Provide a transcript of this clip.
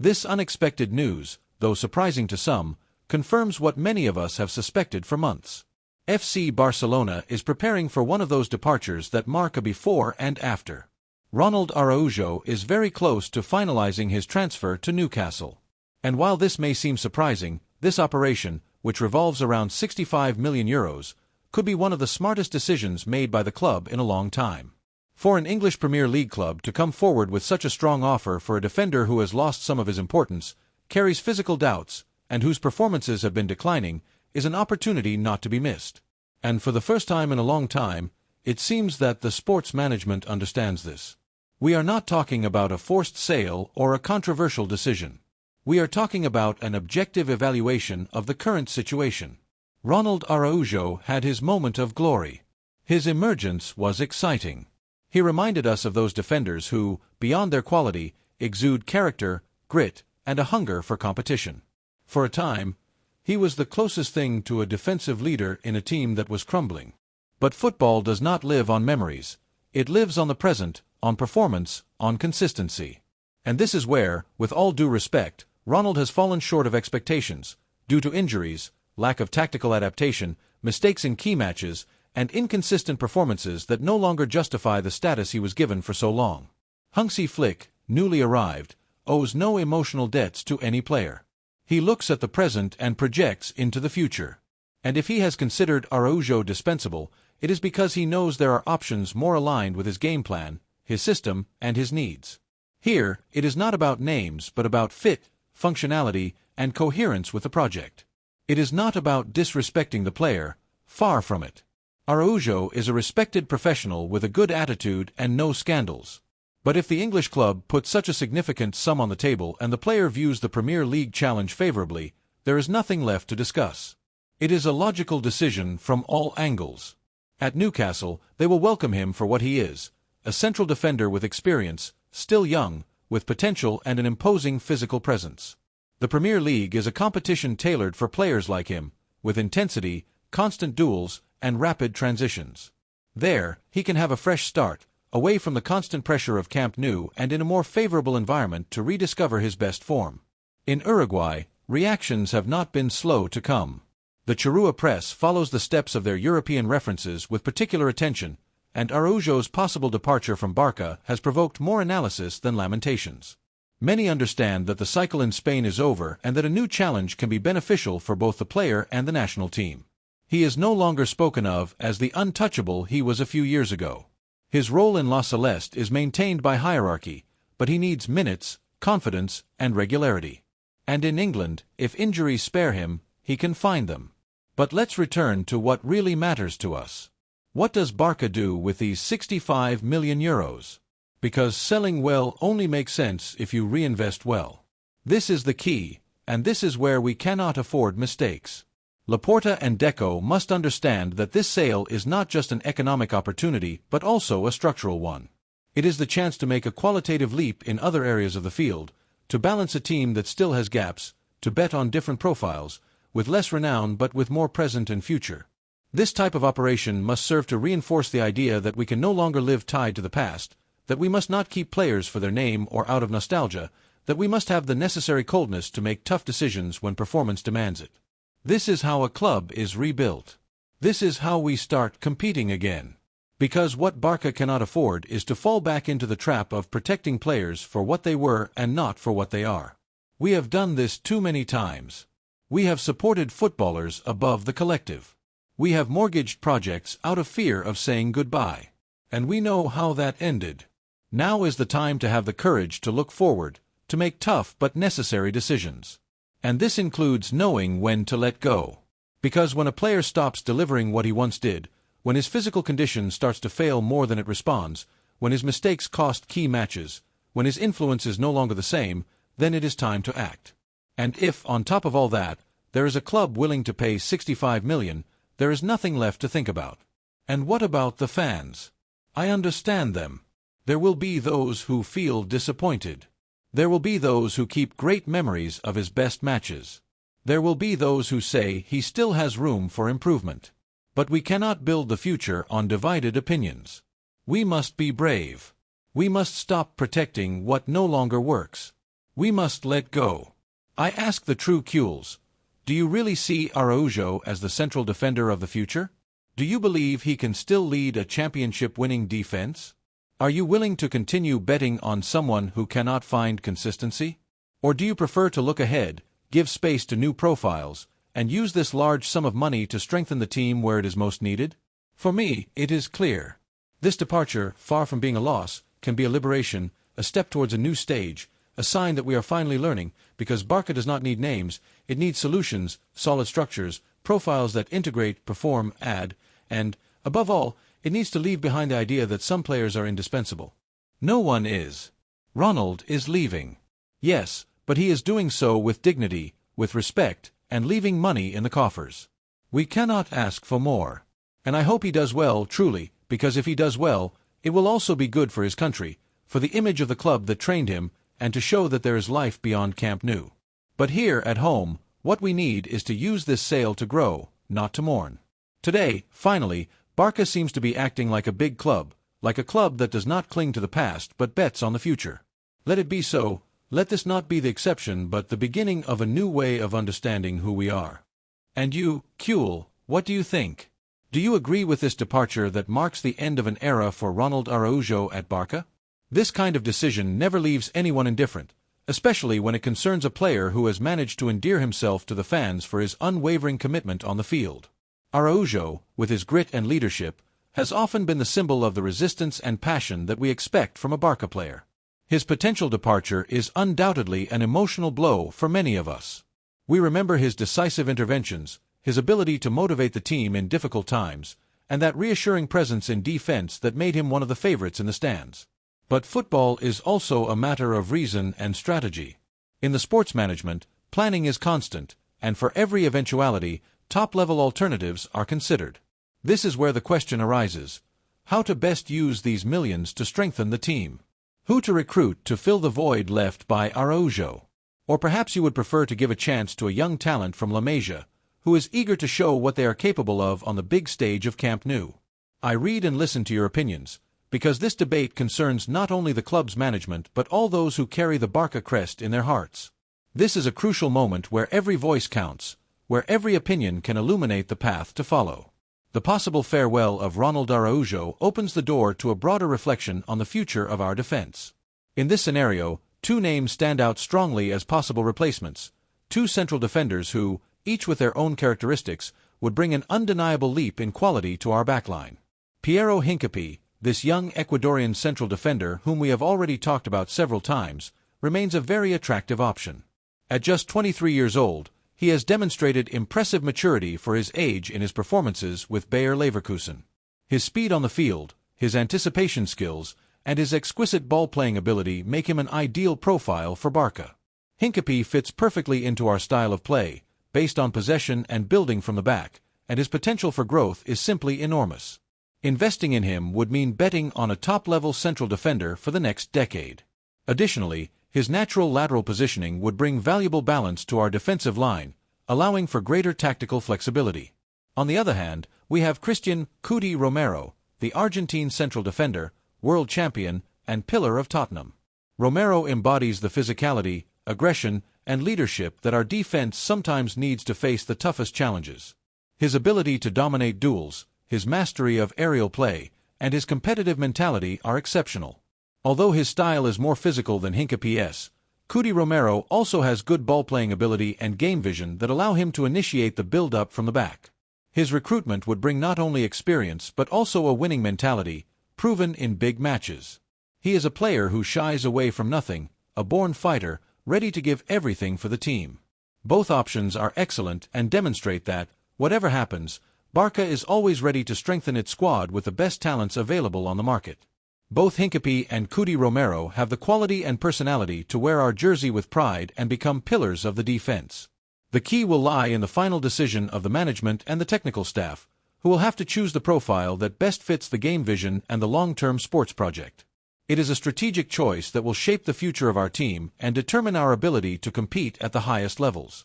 This unexpected news, though surprising to some, confirms what many of us have suspected for months. FC Barcelona is preparing for one of those departures that mark a before and after. Ronald Araujo is very close to finalizing his transfer to Newcastle. And while this may seem surprising, this operation, which revolves around €65 million, could be one of the smartest decisions made by the club in a long time. For an English Premier League club to come forward with such a strong offer for a defender who has lost some of his importance, carries physical doubts, and whose performances have been declining, is an opportunity not to be missed. And for the first time in a long time, it seems that the sports management understands this. We are not talking about a forced sale or a controversial decision. We are talking about an objective evaluation of the current situation. Ronald Araujo had his moment of glory. His emergence was exciting. He reminded us of those defenders who, beyond their quality, exude character, grit, and a hunger for competition. For a time, he was the closest thing to a defensive leader in a team that was crumbling. But football does not live on memories. It lives on the present, on performance, on consistency. And this is where, with all due respect, Ronald has fallen short of expectations, due to injuries, lack of tactical adaptation, mistakes in key matches, and inconsistent performances that no longer justify the status he was given for so long. Hansi Flick, newly arrived, owes no emotional debts to any player. He looks at the present and projects into the future. And if he has considered Araujo dispensable, it is because he knows there are options more aligned with his game plan, his system, and his needs. Here, it is not about names but about fit, functionality, and coherence with the project. It is not about disrespecting the player, far from it. Araujo is a respected professional with a good attitude and no scandals. But if the English club puts such a significant sum on the table and the player views the Premier League challenge favorably, there is nothing left to discuss. It is a logical decision from all angles. At Newcastle, they will welcome him for what he is, a central defender with experience, still young, with potential and an imposing physical presence. The Premier League is a competition tailored for players like him, with intensity, constant duels, and rapid transitions. There, he can have a fresh start, away from the constant pressure of Camp Nou and in a more favorable environment to rediscover his best form. In Uruguay, reactions have not been slow to come. The Chirua press follows the steps of their European references with particular attention, and Araujo's possible departure from Barça has provoked more analysis than lamentations. Many understand that the cycle in Spain is over and that a new challenge can be beneficial for both the player and the national team. He is no longer spoken of as the untouchable he was a few years ago. His role in La Celeste is maintained by hierarchy, but he needs minutes, confidence, and regularity. And in England, if injuries spare him, he can find them. But let's return to what really matters to us. What does Barça do with these €65 million? Because selling well only makes sense if you reinvest well. This is the key, and this is where we cannot afford mistakes. Laporta and Deco must understand that this sale is not just an economic opportunity but also a structural one. It is the chance to make a qualitative leap in other areas of the field, to balance a team that still has gaps, to bet on different profiles, with less renown but with more present and future. This type of operation must serve to reinforce the idea that we can no longer live tied to the past, that we must not keep players for their name or out of nostalgia, that we must have the necessary coldness to make tough decisions when performance demands it. This is how a club is rebuilt. This is how we start competing again. Because what Barça cannot afford is to fall back into the trap of protecting players for what they were and not for what they are. We have done this too many times. We have supported footballers above the collective. We have mortgaged projects out of fear of saying goodbye. And we know how that ended. Now is the time to have the courage to look forward, to make tough but necessary decisions. And this includes knowing when to let go. Because when a player stops delivering what he once did, when his physical condition starts to fail more than it responds, when his mistakes cost key matches, when his influence is no longer the same, then it is time to act. And if, on top of all that, there is a club willing to pay €65 million, there is nothing left to think about. And what about the fans? I understand them. There will be those who feel disappointed. There will be those who keep great memories of his best matches. There will be those who say he still has room for improvement. But we cannot build the future on divided opinions. We must be brave. We must stop protecting what no longer works. We must let go. I ask the true Kules, do you really see Araujo as the central defender of the future? Do you believe he can still lead a championship-winning defense? Are you willing to continue betting on someone who cannot find consistency? Or do you prefer to look ahead, give space to new profiles, and use this large sum of money to strengthen the team where it is most needed? For me, it is clear. This departure, far from being a loss, can be a liberation, a step towards a new stage, a sign that we are finally learning, because Barça does not need names, it needs solutions, solid structures, profiles that integrate, perform, add, and, above all, it needs to leave behind the idea that some players are indispensable. No one is. Ronald is leaving. Yes, but he is doing so with dignity, with respect, and leaving money in the coffers. We cannot ask for more. And I hope he does well, truly, because if he does well, it will also be good for his country, for the image of the club that trained him, and to show that there is life beyond Camp Nou. But here, at home, what we need is to use this sale to grow, not to mourn. Today, finally, Barça seems to be acting like a big club, like a club that does not cling to the past but bets on the future. Let it be so. Let this not be the exception but the beginning of a new way of understanding who we are. And you, Kuhl, what do you think? Do you agree with this departure that marks the end of an era for Ronald Araujo at Barça? This kind of decision never leaves anyone indifferent, especially when it concerns a player who has managed to endear himself to the fans for his unwavering commitment on the field. Araujo, with his grit and leadership, has often been the symbol of the resistance and passion that we expect from a Barça player. His potential departure is undoubtedly an emotional blow for many of us. We remember his decisive interventions, his ability to motivate the team in difficult times, and that reassuring presence in defense that made him one of the favorites in the stands. But football is also a matter of reason and strategy. In the sports management, planning is constant, and for every eventuality, top-level alternatives are considered. This is where the question arises: how to best use these millions to strengthen the team? Who to recruit to fill the void left by Araujo? Or perhaps you would prefer to give a chance to a young talent from La Masia, who is eager to show what they are capable of on the big stage of Camp Nou. I read and listen to your opinions, because this debate concerns not only the club's management but all those who carry the Barça crest in their hearts. This is a crucial moment where every voice counts, where every opinion can illuminate the path to follow. The possible farewell of Ronald Araujo opens the door to a broader reflection on the future of our defense. In this scenario, two names stand out strongly as possible replacements, two central defenders who, each with their own characteristics, would bring an undeniable leap in quality to our backline. Piero Hincapié, this young Ecuadorian central defender whom we have already talked about several times, remains a very attractive option. At just 23 years old, he has demonstrated impressive maturity for his age in his performances with Bayer Leverkusen. His speed on the field, his anticipation skills, and his exquisite ball-playing ability make him an ideal profile for Barça. Hincapié fits perfectly into our style of play, based on possession and building from the back, and his potential for growth is simply enormous. Investing in him would mean betting on a top-level central defender for the next decade. Additionally, his natural lateral positioning would bring valuable balance to our defensive line, allowing for greater tactical flexibility. On the other hand, we have Christian "Cuti" Romero, the Argentine central defender, world champion, and pillar of Tottenham. Romero embodies the physicality, aggression, and leadership that our defense sometimes needs to face the toughest challenges. His ability to dominate duels, his mastery of aerial play, and his competitive mentality are exceptional. Although his style is more physical than Hincapié's, Cuti Romero also has good ball-playing ability and game vision that allow him to initiate the build-up from the back. His recruitment would bring not only experience but also a winning mentality, proven in big matches. He is a player who shies away from nothing, a born fighter, ready to give everything for the team. Both options are excellent and demonstrate that, whatever happens, Barça is always ready to strengthen its squad with the best talents available on the market. Both Hincapié and Cuti Romero have the quality and personality to wear our jersey with pride and become pillars of the defense. The key will lie in the final decision of the management and the technical staff, who will have to choose the profile that best fits the game vision and the long-term sports project. It is a strategic choice that will shape the future of our team and determine our ability to compete at the highest levels.